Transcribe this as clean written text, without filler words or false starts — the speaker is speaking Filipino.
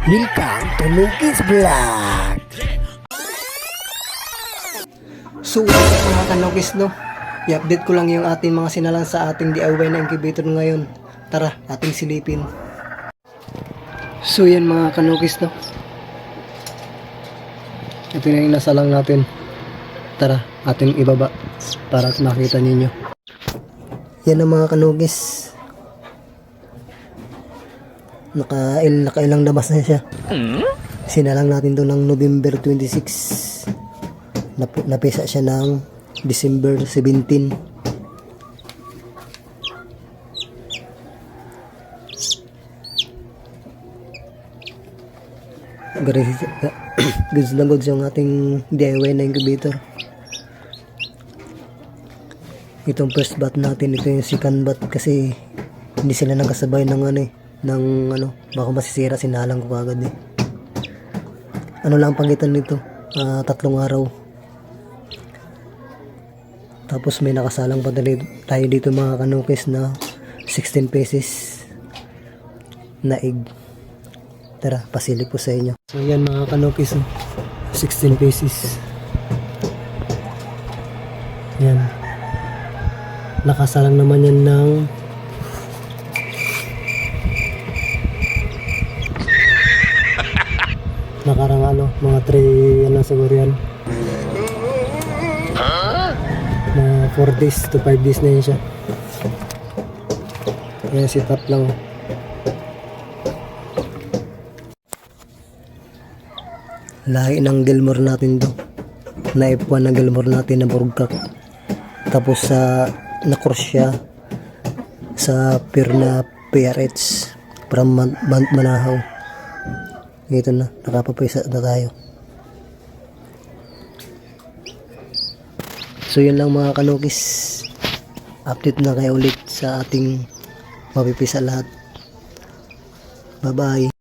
Welcome to Lucky's Vlog. So what's up mga kanokis, no? I-update ko lang yung ating mga sinalan sa ating DIY na incubator ngayon. Tara, ating silipin. So yan mga kanokis, no? Ito na yung nasalang natin. Tara, ating ibaba para makita ninyo. Yan ang mga kanokis. Nakailang labas na siya. Sinalang natin to ng November 26. Napisa siya ng December 17. Goods na goods yung ating DIY na incubator. Itong first bat natin, ito yung second bat kasi hindi sila nagkasabay ng baka masisira, sinalang ko agad eh. Ano lang pangitan nito, 3 araw. Tapos may nakasalang pa tayo dito mga kanukis na 16 pieces na egg. Tara, pasilip ko sa inyo. So yan mga kanukis, 16 pieces. Yan. Nakasalang naman yan ng nakarang mga 3 siguro yan. Na 4 days to 5 days na yun siya. Ayan, sit up lang. Lahi ng Gilmore natin to. Na F1 na Gilmore natin na burgkak. Tapos na-cross siya sa pure na PRH from Manahaw. Ito na, nakapapisa na tayo. So yun lang mga kanukis. Update na kayo ulit sa ating mapipisa lahat. Bye bye.